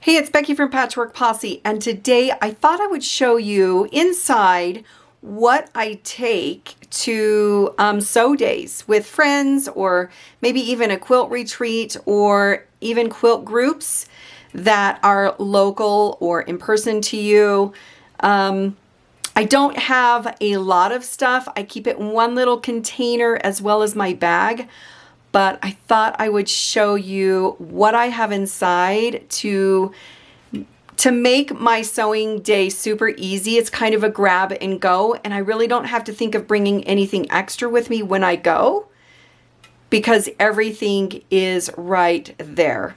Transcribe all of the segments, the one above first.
Hey, it's Becky from Patchwork Posse, and today I thought I would show you inside what I take to sew days with friends, or maybe even a quilt retreat, or even quilt groups that are local or in person to you. I don't have a lot of stuff. I keep it in one little container as well as my bag. But I thought I would show you what I have inside to make my sewing day super easy. It's kind of a grab and go, and I really don't have to think of bringing anything extra with me when I go because everything is right there.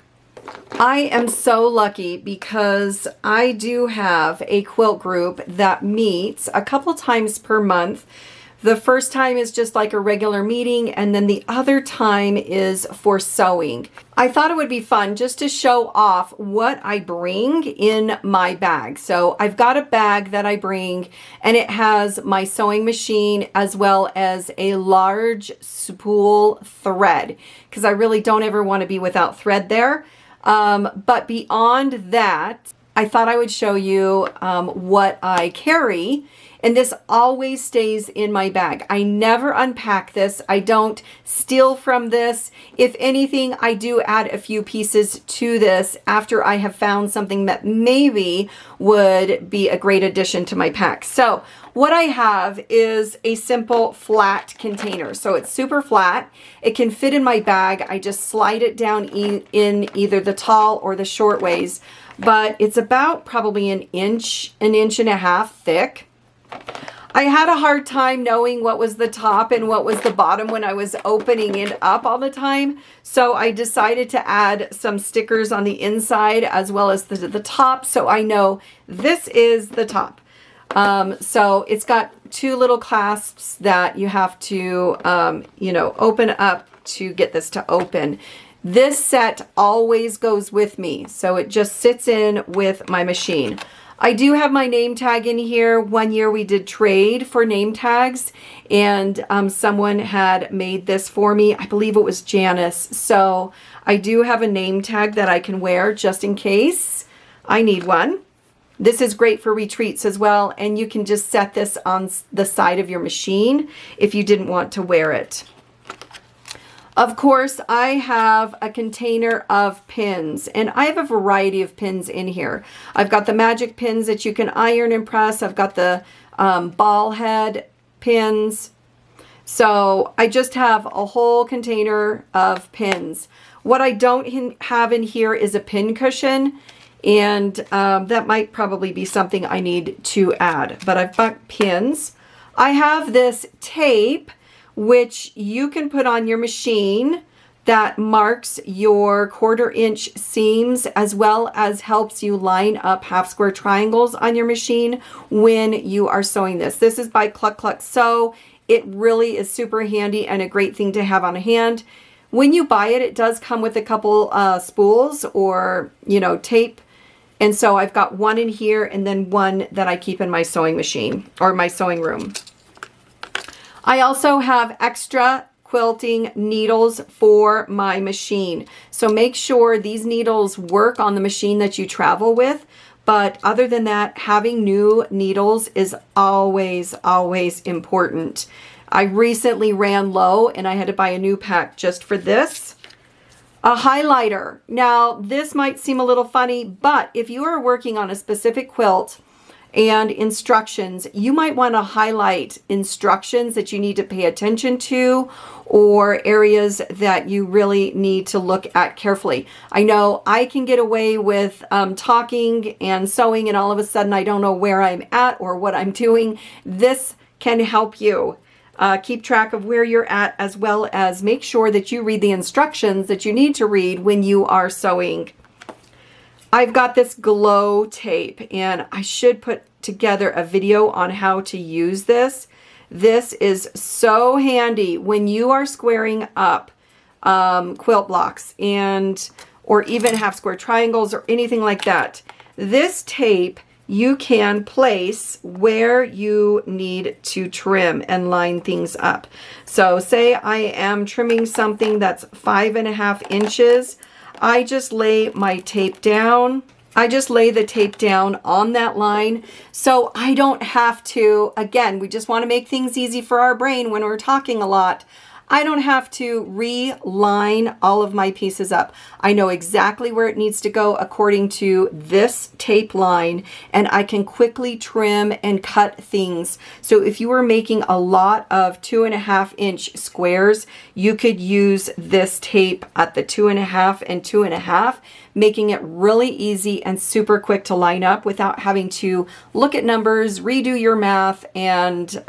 I am so lucky because I do have a quilt group that meets a couple times per month. The first time is just like a regular meeting, and then the other time is for sewing. I thought it would be fun just to show off what I bring in my bag. So I've got a bag that I bring, and it has my sewing machine as well as a large spool thread, because I really don't ever want to be without thread there. But beyond that, I thought I would show you what I carry. And this always stays in my bag. I never unpack this. I don't steal from this. If anything, I do add a few pieces to this after I have found something that maybe would be a great addition to my pack. So what I have is a simple flat container. So it's super flat. It can fit in my bag. I just slide it down in either the tall or the short ways. But it's about probably an inch and a half thick. I had a hard time knowing what was the top and what was the bottom when I was opening it up all the time. So I decided to add some stickers on the inside as well as the top, so I know this is the top. So it's got two little clasps that you have to, open up to get this to open. This set always goes with me, so it just sits in with my machine. I do have my name tag in here. One year we did trade for name tags, and someone had made this for me. I believe it was Janice. So I do have a name tag that I can wear just in case I need one. This is great for retreats as well, and you can just set this on the side of your machine if you didn't want to wear it. Of course, I have a container of pins, and I have a variety of pins in here. I've got the magic pins that you can iron and press. I've got the ball head pins. So I just have a whole container of pins. What I don't have in here is a pin cushion, and that might probably be something I need to add. But I've got pins. I have this tape which you can put on your machine that marks your 1/4 inch seams, as well as helps you line up half square triangles on your machine when you are sewing this. This is by Cluck Cluck Sew. It really is super handy and a great thing to have on hand. When you buy it, it does come with a couple spools or, tape. And so I've got one in here and then one that I keep in my sewing machine or my sewing room. I also have extra quilting needles for my machine. So make sure these needles work on the machine that you travel with. But other than that, having new needles is always, always important. I recently ran low and I had to buy a new pack just for this. A highlighter. Now, this might seem a little funny, but if you are working on a specific quilt and instructions, you might want to highlight instructions that you need to pay attention to, or areas that you really need to look at carefully. I know I can get away with talking and sewing, and all of a sudden I don't know where I'm at or what I'm doing. This can help you keep track of where you're at, as well as make sure that you read the instructions that you need to read when you are sewing. I've got this glow tape, and I should put together a video on how to use this. This is so handy when you are squaring up quilt blocks or even half square triangles or anything like that. This tape you can place where you need to trim and line things up. So say I am trimming something that's 5.5 inches. I just lay my tape down I just lay the tape down on that line so I don't have to, again, we just want to make things easy for our brain when we're talking a lot. I don't have to reline all of my pieces up. I know exactly where it needs to go according to this tape line, and I can quickly trim and cut things. So if you were making a lot of 2.5-inch squares, you could use this tape at the 2.5 and 2.5, making it really easy and super quick to line up without having to look at numbers, redo your math, and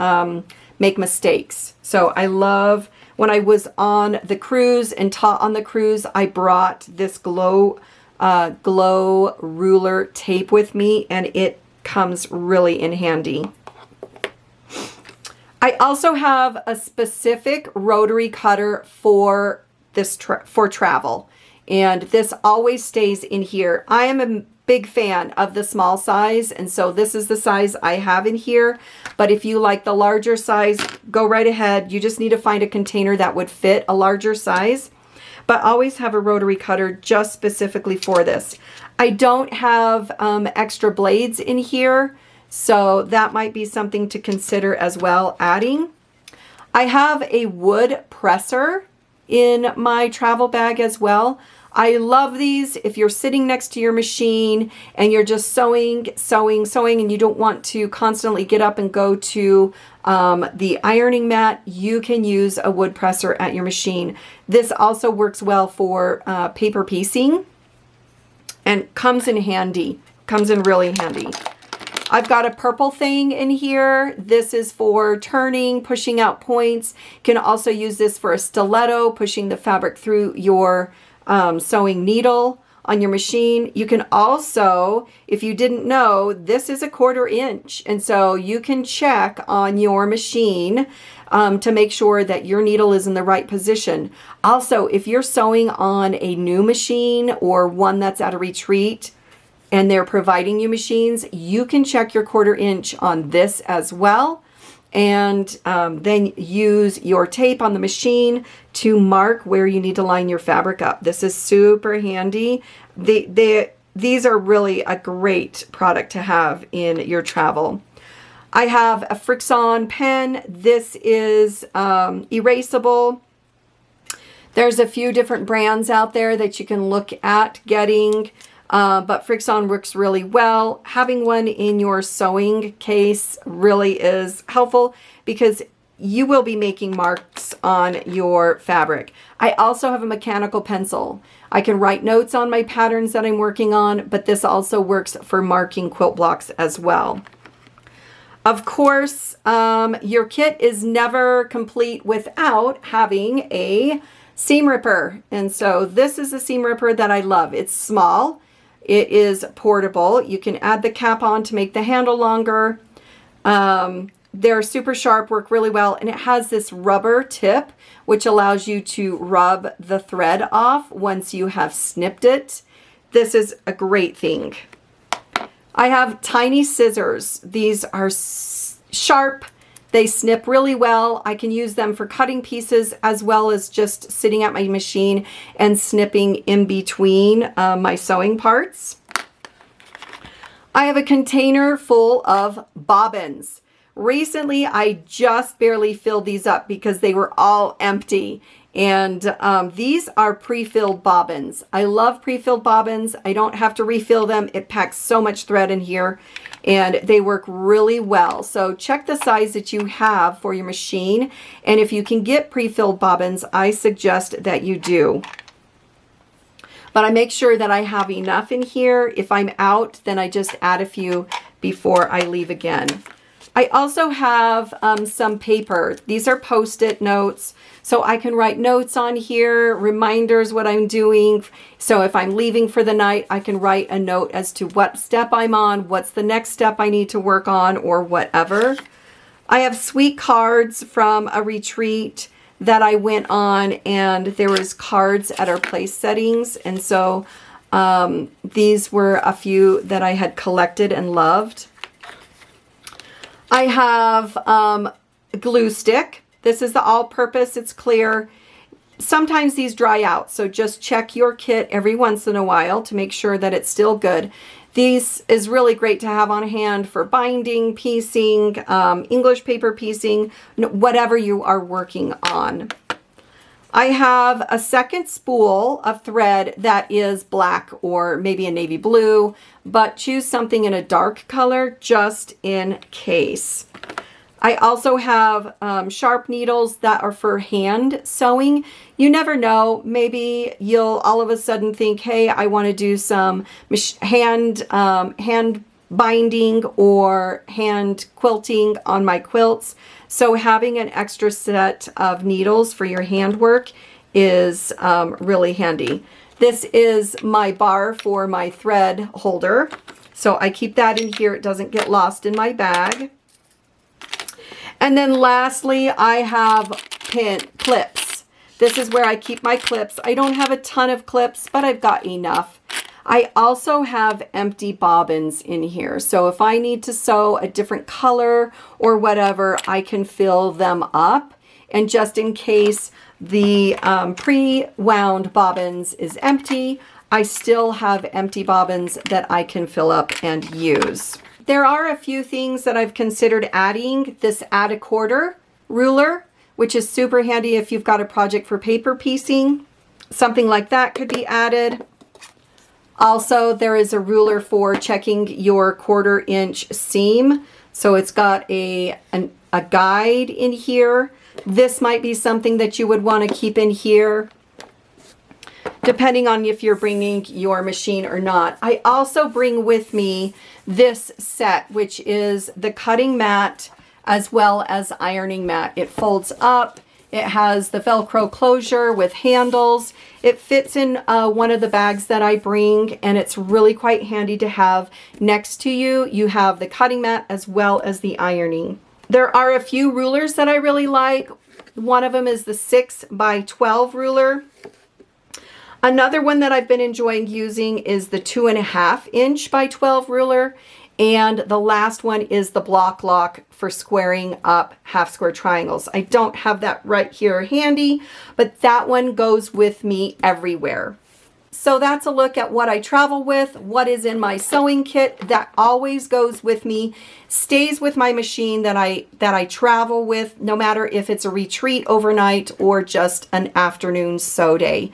make mistakes. So I love, when I was on the cruise and taught on the cruise, I brought this glow ruler tape with me, and it comes really in handy. I also have a specific rotary cutter for this for travel, and this always stays in here. I am a big fan of the small size, and so this is the size I have in here. But if you like the larger size, go right ahead. You just need to find a container that would fit a larger size, but always have a rotary cutter just specifically for this. I don't have extra blades in here, so that might be something to consider as well, adding. I have a wood presser in my travel bag as well. I love these if you're sitting next to your machine and you're just sewing, and you don't want to constantly get up and go to the ironing mat. You can use a wood presser at your machine. This also works well for paper piecing and comes in handy, comes in really handy. I've got a purple thing in here. This is for turning, pushing out points. You can also use this for a stiletto, pushing the fabric through your sewing needle on your machine. You can also, if you didn't know, this is a 1/4 inch. And so you can check on your machine to make sure that your needle is in the right position. Also, if you're sewing on a new machine or one that's at a retreat and they're providing you machines, you can check your 1/4 inch on this as well. And then use your tape on the machine to mark where you need to line your fabric up. This is super handy. These are really a great product to have in your travel. I have a Frixion pen. This is erasable. There's a few different brands out there that you can look at getting. But Frixion works really well. Having one in your sewing case really is helpful because you will be making marks on your fabric. I also have a mechanical pencil. I can write notes on my patterns that I'm working on, but this also works for marking quilt blocks as well. Of course, your kit is never complete without having a seam ripper. And so this is a seam ripper that I love. It's small. It is portable. You can add the cap on to make the handle longer. They're super sharp, work really well, and it has this rubber tip which allows you to rub the thread off once you have snipped it. This is a great thing. I have tiny scissors. These are sharp. They snip really well. I can use them for cutting pieces as well as just sitting at my machine and snipping in between my sewing parts. I have a container full of bobbins. Recently, I just barely filled these up because they were all empty. And these are pre-filled bobbins. I love pre-filled bobbins. I don't have to refill them. It packs so much thread in here and they work really well. So check the size that you have for your machine. And if you can get pre-filled bobbins, I suggest that you do. But I make sure that I have enough in here. If I'm out, then I just add a few before I leave again. I also have some paper. These are Post-it notes. So I can write notes on here, reminders what I'm doing. So if I'm leaving for the night, I can write a note as to what step I'm on, what's the next step I need to work on, or whatever. I have sweet cards from a retreat that I went on, and there was cards at our place settings. And so these were a few that I had collected and loved. I have glue stick. This is the all-purpose. It's clear. sometimes these dry out, so just check your kit every once in a while to make sure that it's still good. These is really great to have on hand for binding, piecing, English paper piecing, whatever you are working on. I have a second spool of thread that is black or maybe a navy blue, but choose something in a dark color just in case. I also have sharp needles that are for hand sewing. You never know, maybe you'll all of a sudden think, hey, I want to do some hand binding or hand quilting on my quilts. So having an extra set of needles for your handwork is really handy. This is my bar for my thread holder. So I keep that in here. It doesn't get lost in my bag. And then lastly, I have pin clips. This is where I keep my clips. I don't have a ton of clips, but I've got enough. I also have empty bobbins in here. So if I need to sew a different color or whatever, I can fill them up. And just in case the pre-wound bobbins is empty, I still have empty bobbins that I can fill up and use. There are a few things that I've considered adding. This add a quarter ruler, which is super handy if you've got a project for paper piecing. Something like that could be added. Also, there is a ruler for checking your 1/4 inch seam. So it's got a guide in here. This might be something that you would want to keep in here, depending on if you're bringing your machine or not. I also bring with me this set, which is the cutting mat as well as ironing mat. It folds up. It has the Velcro closure with handles. It fits in one of the bags that I bring, and it's really quite handy to have next to you. You have the cutting mat as well as the ironing. There are a few rulers that I really like. One of them is the 6 by 12 ruler. Another one that I've been enjoying using is the 2.5 inch by 12 ruler. And the last one is the block lock for squaring up half square triangles. I don't have that right here handy, but that one goes with me everywhere. So that's a look at what I travel with, what is in my sewing kit that always goes with me, stays with my machine that I travel with, no matter if it's a retreat overnight or just an afternoon sew day.